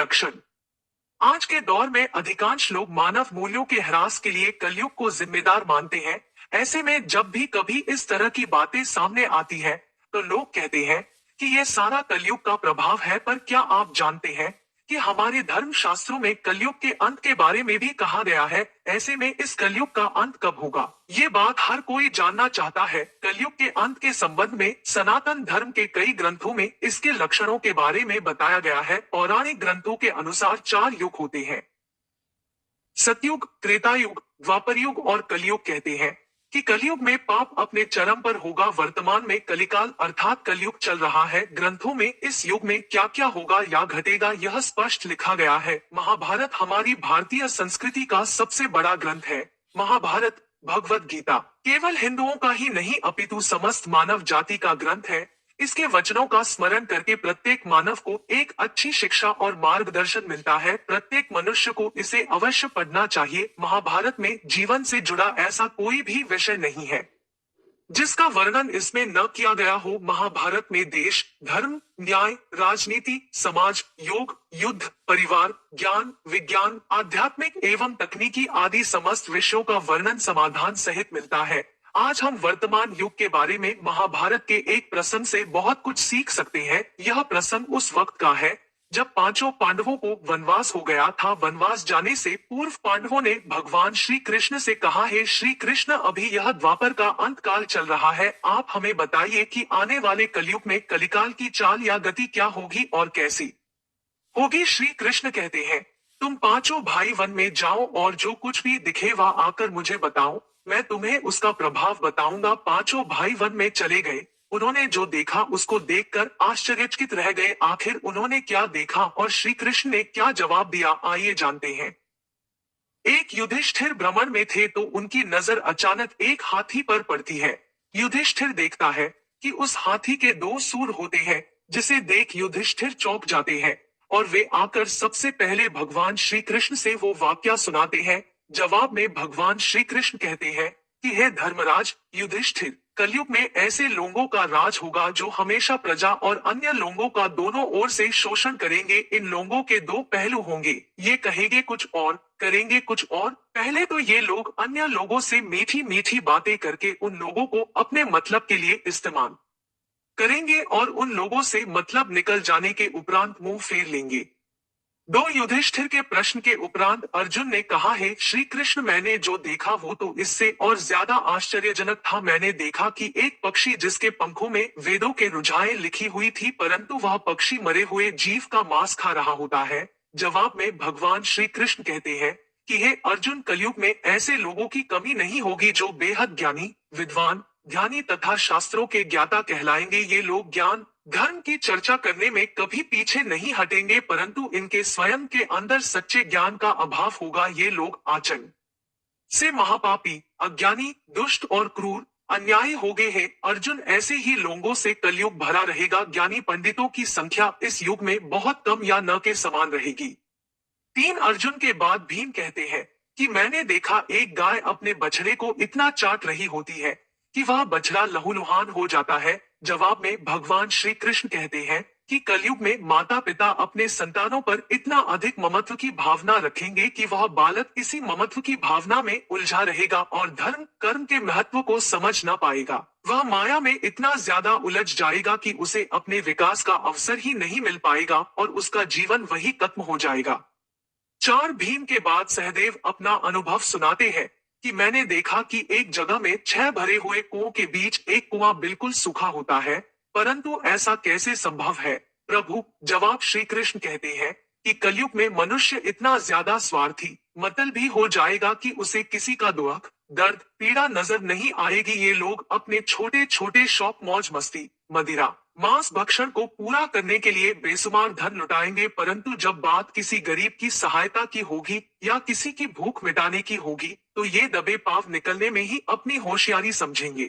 लक्षण। आज के दौर में अधिकांश लोग मानव मूल्यों के ह्रास के लिए कलयुग को जिम्मेदार मानते हैं। ऐसे में जब भी कभी इस तरह की बातें सामने आती है, तो लोग कहते हैं कि यह सारा कलयुग का प्रभाव है। पर क्या आप जानते हैं कि हमारे धर्म शास्त्रों में कलयुग के अंत के बारे में भी कहा गया है। ऐसे में इस कलयुग का अंत कब होगा, ये बात हर कोई जानना चाहता है। कलयुग के अंत के संबंध में सनातन धर्म के कई ग्रंथों में इसके लक्षणों के बारे में बताया गया है। पौराणिक ग्रंथों के अनुसार 4 युग होते हैं: सतयुग, त्रेता युग, द्वापर युग और कलयुग। कहते हैं कि कलयुग में पाप अपने चरम पर होगा। वर्तमान में कलिकाल अर्थात कलयुग चल रहा है। ग्रंथों में इस युग में क्या क्या होगा या घटेगा, यह स्पष्ट लिखा गया है। महाभारत हमारी भारतीय संस्कृति का सबसे बड़ा ग्रंथ है। महाभारत, भगवत गीता केवल हिंदुओं का ही नहीं अपितु समस्त मानव जाति का ग्रंथ है। इसके वचनों का स्मरण करके प्रत्येक मानव को एक अच्छी शिक्षा और मार्गदर्शन मिलता है। प्रत्येक मनुष्य को इसे अवश्य पढ़ना चाहिए। महाभारत में जीवन से जुड़ा ऐसा कोई भी विषय नहीं है जिसका वर्णन इसमें न किया गया हो। महाभारत में देश, धर्म, न्याय, राजनीति, समाज, योग, युद्ध, परिवार, ज्ञान, विज्ञान, आध्यात्मिक एवं तकनीकी आदि समस्त विषयों का वर्णन समाधान सहित मिलता है। आज हम वर्तमान युग के बारे में महाभारत के एक प्रसंग से बहुत कुछ सीख सकते हैं। यह प्रसंग उस वक्त का है जब 5 पांडवों को वनवास हो गया था। वनवास जाने से पूर्व पांडवों ने भगवान श्री कृष्ण से कहा, हे श्री कृष्ण, अभी यह द्वापर का अंत काल चल रहा है। आप हमें बताइए कि आने वाले कलयुग में कलिकाल की चाल या गति क्या होगी और कैसी होगी। श्री कृष्ण कहते हैं, तुम 5 भाई वन में जाओ और जो कुछ भी दिखे वह आकर मुझे बताओ, मैं तुम्हें उसका प्रभाव बताऊंगा। 5 भाई वन में चले गए। उन्होंने जो देखा उसको देखकर आश्चर्यचकित रह गए। आखिर उन्होंने क्या देखा और श्री कृष्ण ने क्या जवाब दिया, आइए जानते हैं। एक युधिष्ठिर भ्रमण में थे तो उनकी नजर अचानक एक हाथी पर पड़ती है। युधिष्ठिर देखता है कि उस हाथी के 2 सूंड होते हैं, जिसे देख युधिष्ठिर चौंक जाते हैं और वे आकर सबसे पहले भगवान श्री कृष्ण से वो वाक्या सुनाते हैं। जवाब में भगवान श्री कृष्ण कहते हैं कि हे धर्मराज युधिष्ठिर, कलयुग में ऐसे लोगों का राज होगा जो हमेशा प्रजा और अन्य लोगों का दोनों ओर से शोषण करेंगे। इन लोगों के 2 पहलू होंगे, ये कहेंगे कुछ और करेंगे कुछ और। पहले तो ये लोग अन्य लोगों से मीठी मीठी बातें करके उन लोगों को अपने मतलब के लिए इस्तेमाल करेंगे और उन लोगों से मतलब निकल जाने के उपरांत मुंह फेर लेंगे। 2 युधिष्ठिर के प्रश्न के उपरांत अर्जुन ने कहा, है श्री कृष्ण, मैंने जो देखा वो तो इससे और ज्यादा आश्चर्यजनक था। मैंने देखा कि एक पक्षी जिसके पंखों में वेदों के रुझाएं लिखी हुई थी, परंतु वह पक्षी मरे हुए जीव का मांस खा रहा होता है। जवाब में भगवान श्री कृष्ण कहते हैं कि हे अर्जुन, कलयुग में ऐसे लोगों की कमी नहीं होगी जो बेहद ज्ञानी, विद्वान, ध्यानी तथा शास्त्रों के ज्ञाता कहलाएंगे। ये लोग ज्ञान, धर्म की चर्चा करने में कभी पीछे नहीं हटेंगे, परंतु इनके स्वयं के अंदर सच्चे ज्ञान का अभाव होगा। ये लोग आचरण से महापापी, अज्ञानी, दुष्ट और क्रूर, अन्यायी हो गए हैं। अर्जुन, ऐसे ही लोगों से कलयुग भरा रहेगा। ज्ञानी पंडितों की संख्या इस युग में बहुत कम या न के समान रहेगी। 3 अर्जुन के बाद भीम कहते हैं कि मैंने देखा एक गाय अपने बछड़े को इतना चाट रही होती है कि वह बछड़ा लहूलुहान हो जाता है। जवाब में भगवान श्री कृष्ण कहते हैं कि कलयुग में माता पिता अपने संतानों पर इतना अधिक ममत्व की भावना रखेंगे कि वह बालक इसी ममत्व की भावना में उलझा रहेगा और धर्म कर्म के महत्व को समझ न पाएगा। वह माया में इतना ज्यादा उलझ जाएगा कि उसे अपने विकास का अवसर ही नहीं मिल पाएगा और उसका जीवन वही खत्म हो जाएगा। 4 भीम के बाद सहदेव अपना अनुभव सुनाते हैं कि मैंने देखा कि एक जगह में 6 भरे हुए कुओं के बीच एक कुआं बिल्कुल सूखा होता है, परंतु ऐसा कैसे संभव है प्रभु। जवाब श्री कृष्ण कहते हैं कि कलयुग में मनुष्य इतना ज्यादा स्वार्थी, मतलबी हो जाएगा कि उसे किसी का दुख, दर्द, पीड़ा नजर नहीं आएगी। ये लोग अपने छोटे छोटे शौक, मौज मस्ती, मदिरा, मांस भक्षण को पूरा करने के लिए बेसुमार धन लुटाएंगे, परंतु जब बात किसी गरीब की सहायता की होगी या किसी की भूख मिटाने की होगी तो ये दबे पाव निकलने में ही अपनी होशियारी समझेंगे।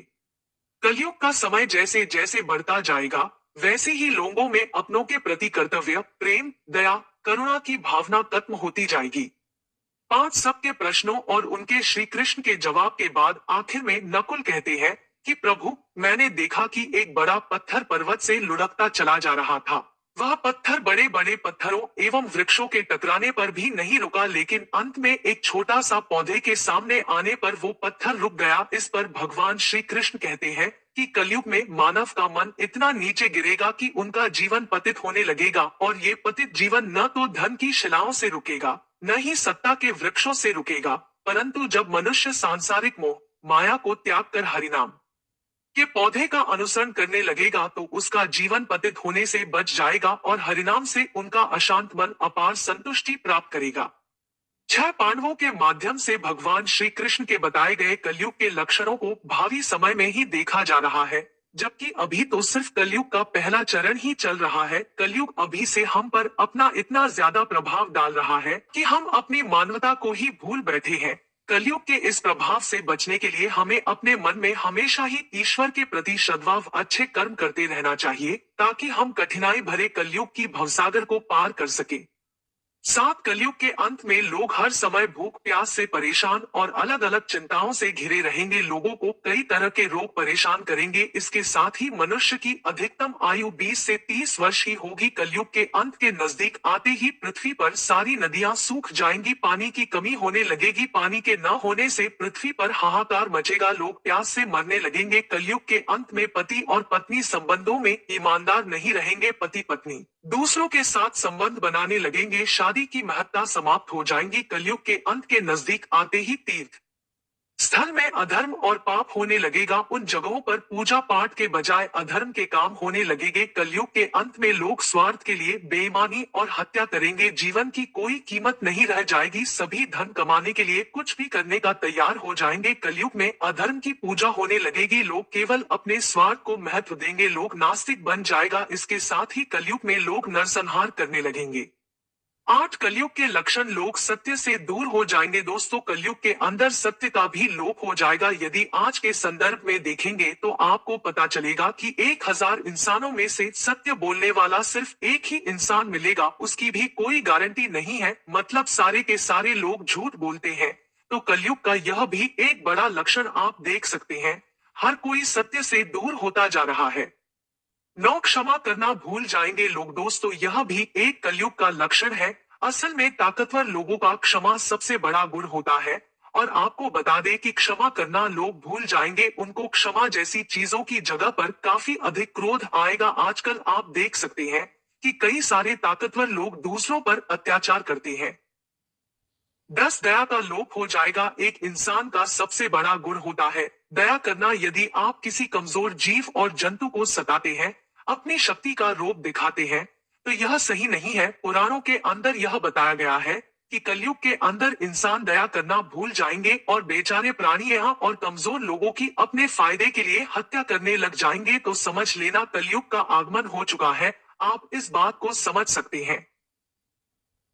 कलयुग का समय जैसे जैसे बढ़ता जाएगा वैसे ही लोगों में अपनों के प्रति कर्तव्य, प्रेम, दया, करुणा की भावना खत्म होती जाएगी। 5 सबके प्रश्नों और उनके श्री कृष्ण के जवाब के बाद आखिर में नकुल कहते हैं कि प्रभु, मैंने देखा कि एक बड़ा पत्थर पर्वत से लुढ़कता चला जा रहा था। वह पत्थर बड़े बड़े पत्थरों एवं वृक्षों के टकराने पर भी नहीं रुका, लेकिन अंत में एक छोटा सा पौधे के सामने आने पर वो पत्थर रुक गया। इस पर भगवान श्री कृष्ण कहते हैं कि कलयुग में मानव का मन इतना नीचे गिरेगा कि उनका जीवन पतित होने लगेगा, और ये पतित जीवन न तो धन की शिलाओं से रुकेगा, न ही सत्ता के वृक्षों से रुकेगा, परंतु जब मनुष्य सांसारिक मोह माया को त्याग कर हरिनाम के पौधे का अनुसरण करने लगेगा तो उसका जीवन पतित होने से बच जाएगा और हरिनाम से उनका अशांत मन अपार संतुष्टि प्राप्त करेगा। छह पांडवों के माध्यम से भगवान श्री कृष्ण के बताए गए कलयुग के लक्षणों को भावी समय में ही देखा जा रहा है, जबकि अभी तो सिर्फ कलयुग का पहला चरण ही चल रहा है। कलयुग अभी से हम पर अपना इतना ज्यादा प्रभाव डाल रहा है कि हम अपनी मानवता को ही भूल बैठे हैं। कलयुग के इस प्रभाव से बचने के लिए हमें अपने मन में हमेशा ही ईश्वर के प्रति सद्भाव, अच्छे कर्म करते रहना चाहिए, ताकि हम कठिनाई भरे कलयुग की भवसागर को पार कर सके। सात कलयुग के अंत में लोग हर समय भूख प्यास से परेशान और अलग अलग चिंताओं से घिरे रहेंगे। लोगों को कई तरह के रोग परेशान करेंगे। इसके साथ ही मनुष्य की अधिकतम आयु 20 से 30 वर्ष ही होगी। कलयुग के अंत के नजदीक आते ही पृथ्वी पर सारी नदियां सूख जाएंगी, पानी की कमी होने लगेगी। पानी के न होने से पृथ्वी पर हाहाकार मचेगा, लोग प्यास से मरने लगेंगे। कलयुग के अंत में पति और पत्नी संबंधों में ईमानदार नहीं रहेंगे। पति पत्नी दूसरों के साथ संबंध बनाने लगेंगे, शादी की महत्ता समाप्त हो जाएंगी। कलयुग के अंत के नजदीक आते ही तीर्थ स्थल में अधर्म और पाप होने लगेगा। उन जगहों पर पूजा पाठ के बजाय अधर्म के काम होने लगेंगे। कलयुग के अंत में लोग स्वार्थ के लिए बेईमानी और हत्या करेंगे। जीवन की कोई कीमत नहीं रह जाएगी, सभी धन कमाने के लिए कुछ भी करने का तैयार हो जाएंगे। कलयुग में अधर्म की पूजा होने लगेगी, लोग केवल अपने स्वार्थ को महत्व देंगे, लोग नास्तिक बन जाएगा। इसके साथ ही कलयुग में लोग नरसंहार करने लगेंगे। आठ कलयुग के लक्षण, लोग सत्य से दूर हो जाएंगे। दोस्तों, कलयुग के अंदर सत्य का भी लोप हो जाएगा। यदि आज के संदर्भ में देखेंगे तो आपको पता चलेगा कि 1000 इंसानों में से सत्य बोलने वाला सिर्फ एक ही इंसान मिलेगा, उसकी भी कोई गारंटी नहीं है, मतलब सारे के सारे लोग झूठ बोलते हैं। तो कलयुग का यह भी एक बड़ा लक्षण आप देख सकते हैं, हर कोई सत्य से दूर होता जा रहा है। नौ, क्षमा करना भूल जाएंगे लोग। दोस्तों, यह भी एक कलयुग का लक्षण है। असल में ताकतवर लोगों का क्षमा सबसे बड़ा गुण होता है, और आपको बता दें कि क्षमा करना लोग भूल जाएंगे। उनको क्षमा जैसी चीजों की जगह पर काफी अधिक क्रोध आएगा। आजकल आप देख सकते हैं कि कई सारे ताकतवर लोग दूसरों पर अत्याचार करते हैं। 10, दया का लोप हो जाएगा। एक इंसान का सबसे बड़ा गुण होता है दया करना। यदि आप किसी कमजोर जीव और जंतु को सताते हैं, अपनी शक्ति का रूप दिखाते हैं, तो यह सही नहीं है। पुराणों के अंदर यह बताया गया है कि कलयुग के अंदर इंसान दया करना भूल जाएंगे और बेचारे प्राणियों और कमजोर लोगों की अपने फायदे के लिए हत्या करने लग जाएंगे। तो समझ लेना, कलयुग का आगमन हो चुका है। आप इस बात को समझ सकते हैं।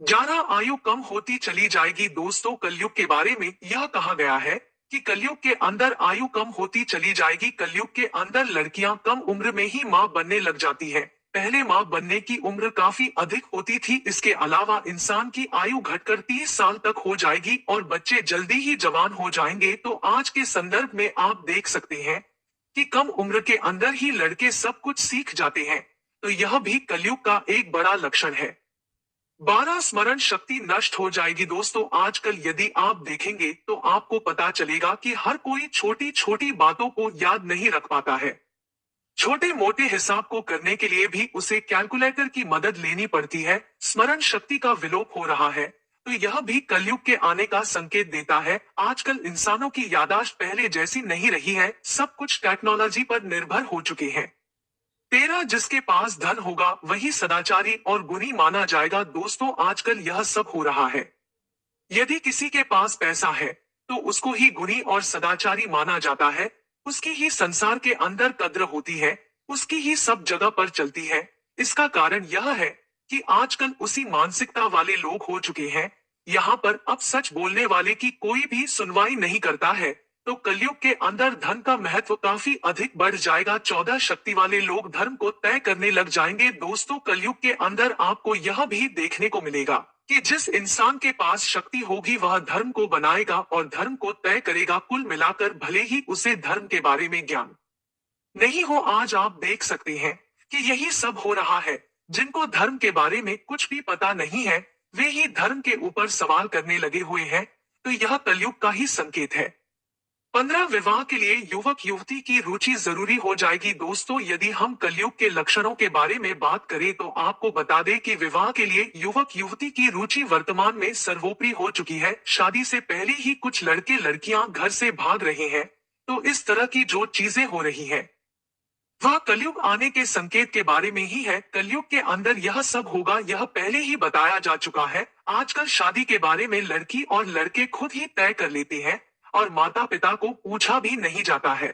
11, आयु कम होती चली जाएगी। दोस्तों, कलयुग के बारे में यह कहा गया है कि कलयुग के अंदर आयु कम होती चली जाएगी। कलयुग के अंदर लड़कियां कम उम्र में ही मां बनने लग जाती है। पहले मां बनने की उम्र काफी अधिक होती थी। इसके अलावा इंसान की आयु घटकर 30 साल तक हो जाएगी और बच्चे जल्दी ही जवान हो जाएंगे। तो आज के संदर्भ में आप देख सकते हैं कि कम उम्र के अंदर ही लड़के सब कुछ सीख जाते हैं। तो यह भी कलयुग का एक बड़ा लक्षण है। 12, स्मरण शक्ति नष्ट हो जाएगी। दोस्तों, आजकल यदि आप देखेंगे तो आपको पता चलेगा कि हर कोई छोटी छोटी बातों को याद नहीं रख पाता है। छोटे मोटे हिसाब को करने के लिए भी उसे कैलकुलेटर की मदद लेनी पड़ती है। स्मरण शक्ति का विलोप हो रहा है, तो यह भी कलयुग के आने का संकेत देता है। आजकल इंसानों की याददाश्त पहले जैसी नहीं रही है, सब कुछ टेक्नोलॉजी पर निर्भर हो चुके हैं। 13, जिसके पास धन होगा वही सदाचारी और गुणी माना जाएगा। दोस्तों, आजकल यह सब हो रहा है। यदि किसी के पास पैसा है तो उसको ही गुणी और सदाचारी माना जाता है, उसकी ही संसार के अंदर कद्र होती है, उसकी ही सब जगह पर चलती है। इसका कारण यह है कि आजकल उसी मानसिकता वाले लोग हो चुके हैं। यहाँ पर अब सच बोलने वाले की कोई भी सुनवाई नहीं करता है। तो कलयुग के अंदर धन का महत्व काफी अधिक बढ़ जाएगा। 14, शक्ति वाले लोग धर्म को तय करने लग जाएंगे। दोस्तों, कलयुग के अंदर आपको यह भी देखने को मिलेगा कि जिस इंसान के पास शक्ति होगी वह धर्म को बनाएगा और धर्म को तय करेगा। कुल मिलाकर भले ही उसे धर्म के बारे में ज्ञान नहीं हो, आज आप देख सकते हैं कि यही सब हो रहा है। जिनको धर्म के बारे में कुछ भी पता नहीं है, वे ही धर्म के ऊपर सवाल करने लगे हुए हैं। तो यह कलयुग का ही संकेत है। 15 विवाह के लिए युवक युवती की रुचि जरूरी हो जाएगी। दोस्तों, यदि हम कलयुग के लक्षणों के बारे में बात करें तो आपको बता दें कि विवाह के लिए युवक युवती की रुचि वर्तमान में सर्वोपरि हो चुकी है। शादी से पहले ही कुछ लड़के लड़कियां घर से भाग रहे हैं। तो इस तरह की जो चीजें हो रही हैं, वह कलयुग आने के संकेत के बारे में ही है। कलयुग के अंदर यह सब होगा, यह पहले ही बताया जा चुका है। आजकल शादी के बारे में लड़की और लड़के खुद ही तय कर लेते हैं और माता पिता को पूछा भी नहीं जाता है।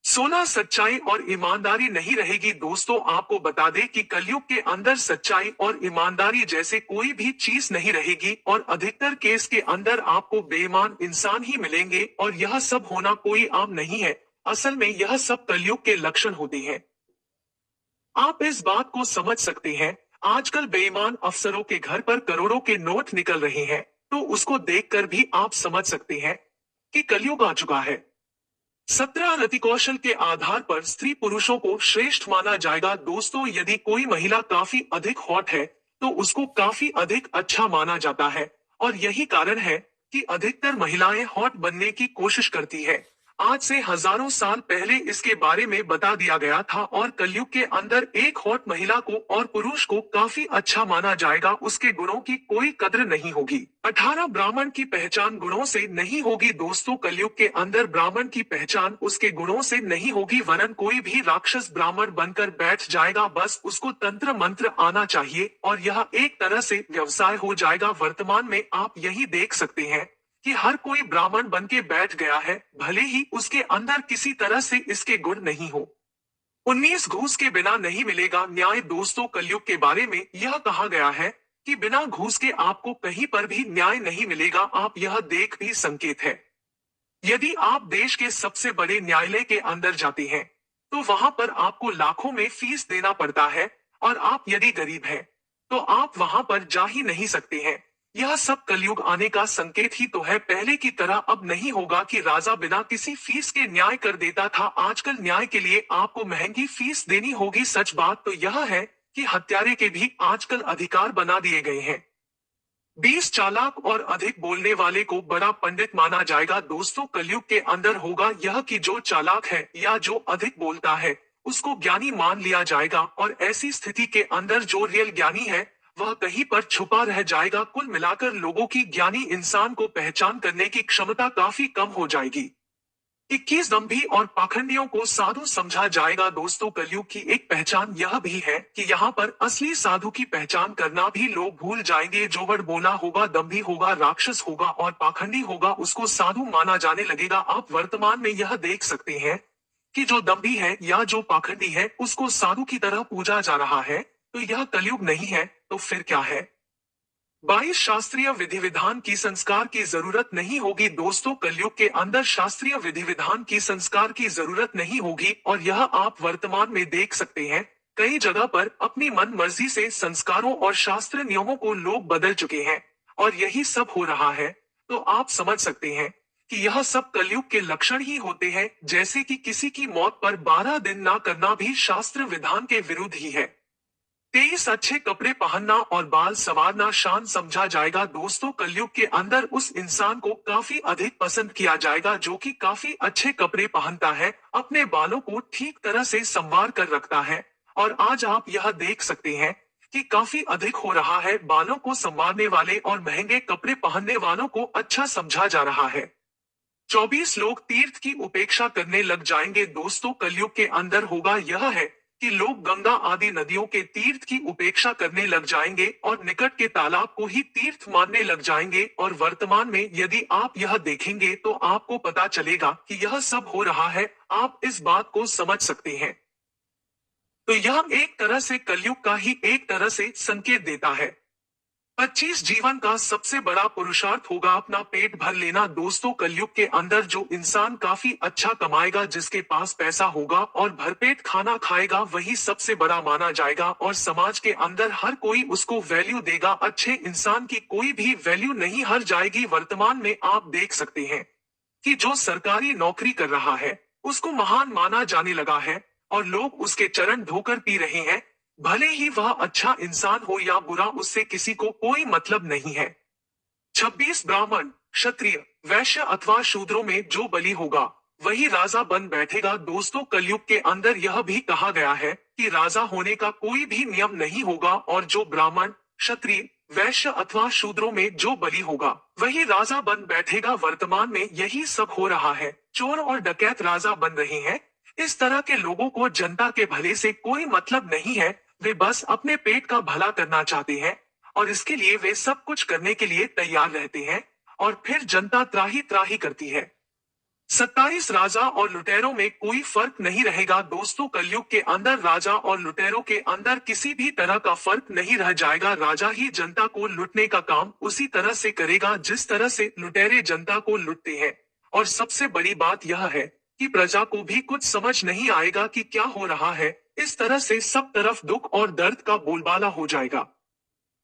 16 सच्चाई और ईमानदारी नहीं रहेगी। दोस्तों, आपको बता दें कि कलयुग के अंदर सच्चाई और ईमानदारी जैसे कोई भी चीज नहीं रहेगी और अधिकतर केस के अंदर आपको बेईमान इंसान ही मिलेंगे और यह सब होना कोई आम नहीं है। असल में यह सब कलयुग के लक्षण होते हैं। आप इस बात को समझ सकते हैं। आजकल बेईमान अफसरों के घर पर करोड़ों के नोट निकल रहे हैं, तो उसको देखकर भी आप समझ सकते हैं कि कलयुग आ चुका है। 17 रति कौशल के आधार पर स्त्री पुरुषों को श्रेष्ठ माना जाएगा। दोस्तों, यदि कोई महिला काफी अधिक हॉट है तो उसको काफी अधिक अच्छा माना जाता है और यही कारण है कि अधिकतर महिलाएं हॉट बनने की कोशिश करती है। आज से हजारों साल पहले इसके बारे में बता दिया गया था और कलयुग के अंदर एक हॉट महिला को और पुरुष को काफी अच्छा माना जाएगा। उसके गुणों की कोई कद्र नहीं होगी। 18 ब्राह्मण की पहचान गुणों से नहीं होगी। दोस्तों, कलयुग के अंदर ब्राह्मण की पहचान उसके गुणों से नहीं होगी, वरन कोई भी राक्षस ब्राह्मण बनकर बैठ जाएगा। बस उसको तंत्र मंत्र आना चाहिए और यह एक तरह से व्यवसाय हो जाएगा। वर्तमान में आप यही देख सकते हैं कि हर कोई ब्राह्मण बन के बैठ गया है, भले ही उसके अंदर किसी तरह से इसके गुण नहीं हो। 19 घूस के बिना नहीं मिलेगा न्याय। दोस्तों, कलयुग के बारे में यह कहा गया है कि बिना घूस के आपको कहीं पर भी न्याय नहीं मिलेगा। आप यह देख भी संकेत है। यदि आप देश के सबसे बड़े न्यायालय के अंदर जाते हैं तो वहां पर आपको लाखों में फीस देना पड़ता है और आप यदि गरीब हैं तो आप वहां पर जा ही नहीं सकते हैं। यह सब कलयुग आने का संकेत ही तो है। पहले की तरह अब नहीं होगा कि राजा बिना किसी फीस के न्याय कर देता था। आजकल न्याय के लिए आपको महंगी फीस देनी होगी। सच बात तो यह है कि हत्यारे के भी आजकल अधिकार बना दिए गए हैं। 20 चालाक और अधिक बोलने वाले को बड़ा पंडित माना जाएगा। दोस्तों, कलयुग के अंदर होगा यह कि जो चालाक है या जो अधिक बोलता है उसको ज्ञानी मान लिया जाएगा और ऐसी स्थिति के अंदर जो रियल ज्ञानी है वह कहीं पर छुपा रह जाएगा। कुल मिलाकर लोगों की ज्ञानी इंसान को पहचान करने की क्षमता काफी कम हो जाएगी। 21 दंभी और पाखंडियों को साधु समझा जाएगा। दोस्तों, कलयुग की एक पहचान यह भी है कि यहाँ पर असली साधु की पहचान करना भी लोग भूल जाएंगे। जो वर्ड बोला होगा, दंभी होगा, राक्षस होगा और पाखंडी होगा, उसको साधु माना जाने लगेगा। आप वर्तमान में यह देख सकते हैं कि जो दंभी है या जो पाखंडी है उसको साधु की तरह पूजा जा रहा है। तो यह कलयुग नहीं है तो फिर क्या है? 22 शास्त्रीय विधि विधान की संस्कार की जरूरत नहीं होगी। दोस्तों, कलयुग के अंदर शास्त्रीय विधि विधान की संस्कार की जरूरत नहीं होगी और यह आप वर्तमान में देख सकते हैं। कई जगह पर अपनी मन मर्जी से संस्कारों और शास्त्र नियमों को लोग बदल चुके हैं और यही सब हो रहा है। तो आप समझ सकते हैं कि यह सब कलयुग के लक्षण ही होते हैं। जैसे कि किसी की मौत पर 12 दिन ना करना भी शास्त्र विधान के विरुद्ध ही है। 23 अच्छे कपड़े पहनना और बाल संवारना शान समझा जाएगा। दोस्तों, कलयुग के अंदर उस इंसान को काफी अधिक पसंद किया जाएगा जो कि काफी अच्छे कपड़े पहनता है, अपने बालों को ठीक तरह से संवार कर रखता है। और आज आप यह देख सकते हैं कि काफी अधिक हो रहा है। बालों को संवारने वाले और महंगे कपड़े पहनने वालों को अच्छा समझा जा रहा है। 24 लोग तीर्थ की उपेक्षा करने लग जाएंगे। दोस्तों, कलयुग के अंदर होगा यह है कि लोग गंगा आदि नदियों के तीर्थ की उपेक्षा करने लग जाएंगे और निकट के तालाब को ही तीर्थ मानने लग जाएंगे। और वर्तमान में यदि आप यह देखेंगे तो आपको पता चलेगा कि यह सब हो रहा है। आप इस बात को समझ सकते हैं। तो यह एक तरह से कलयुग का ही एक तरह से संकेत देता है। 25 जीवन का सबसे बड़ा पुरुषार्थ होगा अपना पेट भर लेना। दोस्तों, कलयुग के अंदर जो इंसान काफी अच्छा कमाएगा, जिसके पास पैसा होगा और भरपेट खाना खाएगा, वही सबसे बड़ा माना जाएगा और समाज के अंदर हर कोई उसको वैल्यू देगा। अच्छे इंसान की कोई भी वैल्यू नहीं हर जाएगी। वर्तमान में आप देख सकते हैं कि जो सरकारी नौकरी कर रहा है उसको महान माना जाने लगा है और लोग उसके चरण धोकर पी रहे हैं। भले ही वह अच्छा इंसान हो या बुरा, उससे किसी को कोई मतलब नहीं है। 26 ब्राह्मण, क्षत्रिय, वैश्य अथवा शूद्रों में जो बलि होगा वही राजा बन बैठेगा। दोस्तों, कलयुग के अंदर यह भी कहा गया है कि राजा होने का कोई भी नियम नहीं होगा और जो ब्राह्मण, क्षत्रिय, वैश्य अथवा शूद्रों में जो बलि होगा वही राजा बन बैठेगा। वर्तमान में यही सब हो रहा है। चोर और डकैत राजा बन रहे हैं। इस तरह के लोगों को जनता के भले से कोई मतलब नहीं है। वे बस अपने पेट का भला करना चाहते हैं और इसके लिए वे सब कुछ करने के लिए तैयार रहते हैं और फिर जनता त्राही त्राही करती है। 27 राजा और लुटेरों में कोई फर्क नहीं रहेगा। दोस्तों, कलयुग के अंदर राजा और लुटेरों के अंदर किसी भी तरह का फर्क नहीं रह जाएगा। राजा ही जनता को लूटने का काम उसी तरह से करेगा जिस तरह से लुटेरे जनता को लूटते हैं। और सबसे बड़ी बात यह है कि प्रजा को भी कुछ समझ नहीं आएगा कि क्या हो रहा है। इस तरह से सब तरफ दुख और दर्द का बोलबाला हो जाएगा।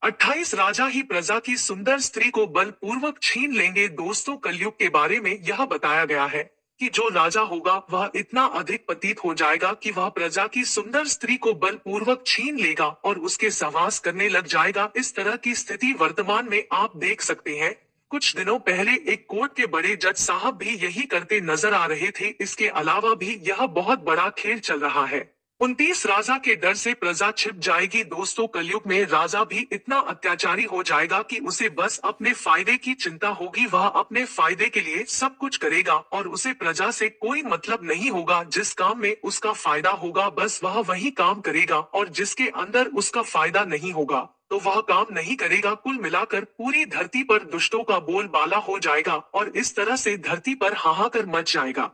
28 राजा ही प्रजा की सुंदर स्त्री को बलपूर्वक छीन लेंगे। दोस्तों, कलयुग के बारे में यह बताया गया है कि जो राजा होगा वह इतना अधिक पतित हो जाएगा कि वह प्रजा की सुंदर स्त्री को बलपूर्वक छीन लेगा और उसके सहवास करने लग जाएगा। इस तरह की स्थिति वर्तमान में आप देख सकते हैं। कुछ दिनों पहले एक कोर्ट के बड़े जज साहब भी यही करते नजर आ रहे थे। इसके अलावा भी यह बहुत बड़ा खेल चल रहा है। 29 राजा के डर से प्रजा छिप जाएगी। दोस्तों, कलयुग में राजा भी इतना अत्याचारी हो जाएगा कि उसे बस अपने फायदे की चिंता होगी। वह अपने फायदे के लिए सब कुछ करेगा और उसे प्रजा से कोई मतलब नहीं होगा। जिस काम में उसका फायदा होगा बस वह वही काम करेगा और जिसके अंदर उसका फायदा नहीं होगा तो वह काम नहीं करेगा। कुल मिलाकर पूरी धरती पर दुष्टों का बोलबाला हो जाएगा और इस तरह से धरती पर हाहाकार मच जाएगा।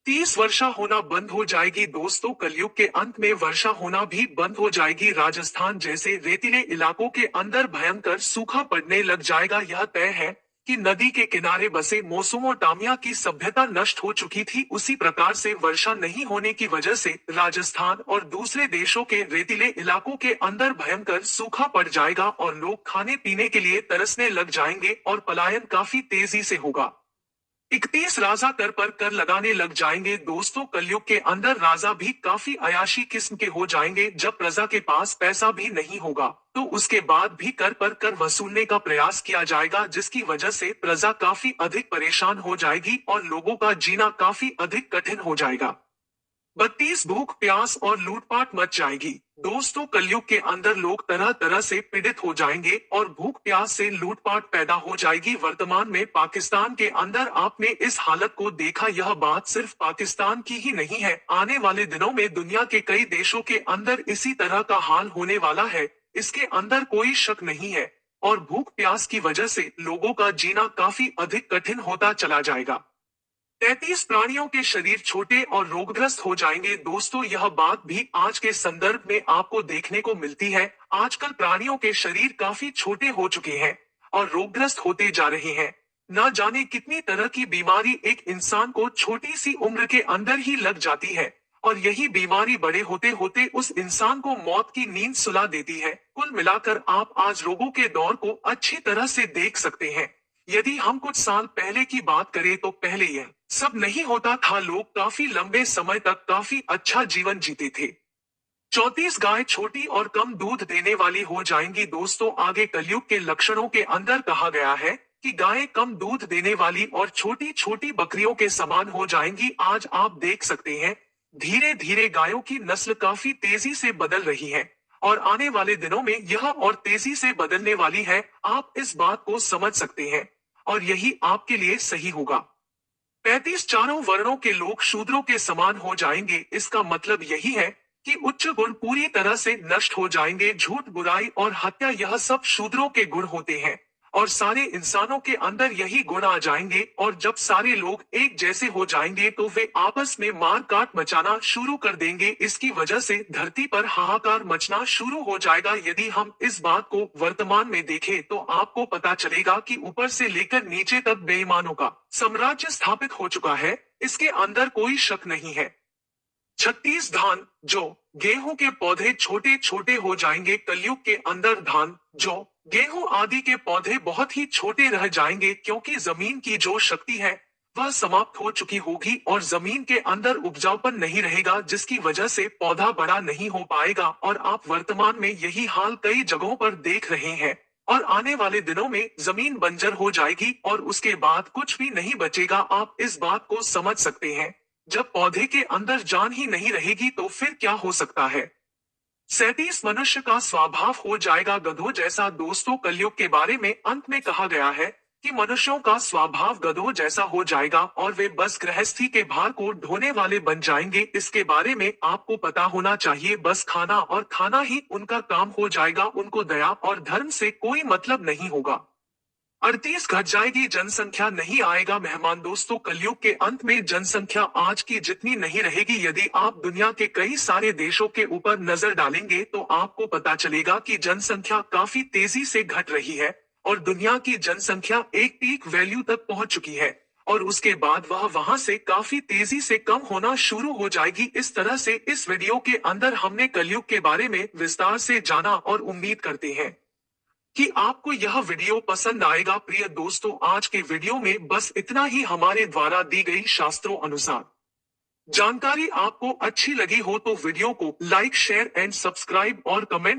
30 वर्षा होना बंद हो जाएगी। दोस्तों, कलयुग के अंत में वर्षा होना भी बंद हो जाएगी। राजस्थान जैसे रेतीले इलाकों के अंदर भयंकर सूखा पड़ने लग जाएगा। यह तय है कि नदी के किनारे बसे मोसोमोटामिया की सभ्यता नष्ट हो चुकी थी। उसी प्रकार से वर्षा नहीं होने की वजह से राजस्थान और दूसरे देशों के रेतीले इलाकों के अंदर भयंकर सूखा पड़ जाएगा और लोग खाने पीने के लिए तरसने लग जाएंगे और पलायन काफी तेजी से होगा। 31 राजा कर पर कर लगाने लग जाएंगे। दोस्तों, कलयुग के अंदर राजा भी काफी अयाशी किस्म के हो जाएंगे। जब प्रजा के पास पैसा भी नहीं होगा तो उसके बाद भी कर पर कर वसूलने का प्रयास किया जाएगा जिसकी वजह से प्रजा काफी अधिक परेशान हो जाएगी और लोगों का जीना काफी अधिक कठिन हो जाएगा। 32 भूख प्यास और लूटपाट मच जाएगी। दोस्तों, कलयुग के अंदर लोग तरह तरह से पीड़ित हो जाएंगे और भूख प्यास से लूटपाट पैदा हो जाएगी। वर्तमान में पाकिस्तान के अंदर आपने इस हालत को देखा। यह बात सिर्फ पाकिस्तान की ही नहीं है। आने वाले दिनों में दुनिया के कई देशों के अंदर इसी तरह का हाल होने वाला है। इसके अंदर कोई शक नहीं है। और भूख प्यास की वजह से लोगों का जीना काफी अधिक कठिन होता चला जाएगा। 33 प्राणियों के शरीर छोटे और रोगग्रस्त हो जाएंगे। दोस्तों, यह बात भी आज के संदर्भ में आपको देखने को मिलती है। आजकल प्राणियों के शरीर काफी छोटे हो चुके हैं और रोगग्रस्त होते जा रहे हैं। न जाने कितनी तरह की बीमारी एक इंसान को छोटी सी उम्र के अंदर ही लग जाती है और यही बीमारी बड़े होते होते उस इंसान को मौत की नींद सुला देती है। कुल मिलाकर आप आज रोगों के दौर को अच्छी तरह से देख सकते हैं। यदि हम कुछ साल पहले की बात करें तो पहले यह सब नहीं होता था। लोग काफी लंबे समय तक काफी अच्छा जीवन जीते थे। 34 गाय छोटी और कम दूध देने वाली हो जाएंगी। दोस्तों, आगे कलयुग के लक्षणों के अंदर कहा गया है कि गायें कम दूध देने वाली और छोटी छोटी बकरियों के समान हो जाएंगी। आज आप देख सकते हैं धीरे धीरे गायों की नस्ल काफी तेजी से बदल रही है और आने वाले दिनों में यह और तेजी से बदलने वाली है। आप इस बात को समझ सकते हैं और यही आपके लिए सही होगा। 35 चारों वर्णों के लोग शूद्रों के समान हो जाएंगे। इसका मतलब यही है कि उच्च गुण पूरी तरह से नष्ट हो जाएंगे। झूठ, बुराई और हत्या यह सब शूद्रों के गुण होते हैं और सारे इंसानों के अंदर यही गुण आ जाएंगे और जब सारे लोग एक जैसे हो जाएंगे तो वे आपस में मार काट मचाना शुरू कर देंगे। इसकी वजह से धरती पर हाहाकार मचना शुरू हो जाएगा। यदि हम इस बात को वर्तमान में देखें तो आपको पता चलेगा कि ऊपर से लेकर नीचे तक बेईमानों का साम्राज्य स्थापित हो चुका है। इसके अंदर कोई शक नहीं है। 36 धान, जो गेहूं के पौधे छोटे छोटे हो जाएंगे। कलयुग के अंदर धान, जो गेहूं आदि के पौधे बहुत ही छोटे रह जाएंगे क्योंकि जमीन की जो शक्ति है वह समाप्त हो चुकी होगी और जमीन के अंदर उपजाऊपन नहीं रहेगा, जिसकी वजह से पौधा बड़ा नहीं हो पाएगा। और आप वर्तमान में यही हाल कई जगहों पर देख रहे हैं। और आने वाले दिनों में जमीन बंजर हो जाएगी और उसके बाद कुछ भी नहीं बचेगा। आप इस बात को समझ सकते हैं। जब पौधे के अंदर जान ही नहीं रहेगी तो फिर क्या हो सकता है। 37 मनुष्य का स्वभाव हो जाएगा गधों जैसा। दोस्तों, कलयुग के बारे में अंत में कहा गया है कि मनुष्यों का स्वभाव गधों जैसा हो जाएगा और वे बस गृहस्थी के भार को ढोने वाले बन जाएंगे। इसके बारे में आपको पता होना चाहिए। बस खाना और खाना ही उनका काम हो जाएगा। उनको दया और धर्म से कोई मतलब नहीं होगा। 38 घट जाएगी, जनसंख्या नहीं आएगा मेहमान। दोस्तों, कलयुग के अंत में जनसंख्या आज की जितनी नहीं रहेगी। यदि आप दुनिया के कई सारे देशों के ऊपर नजर डालेंगे तो आपको पता चलेगा कि जनसंख्या काफी तेजी से घट रही है और दुनिया की जनसंख्या एक पीक वैल्यू तक पहुंच चुकी है और उसके बाद वह वहां से काफी तेजी से कम होना शुरू हो जाएगी। इस तरह से इस वीडियो के अंदर हमने कलयुग के बारे में विस्तार से जाना और उम्मीद करते हैं कि आपको यह वीडियो पसंद आएगा। प्रिय दोस्तों, आज के वीडियो में बस इतना ही। हमारे द्वारा दी गई शास्त्रों अनुसार जानकारी आपको अच्छी लगी हो तो वीडियो को लाइक, शेयर एंड सब्सक्राइब और कमेंट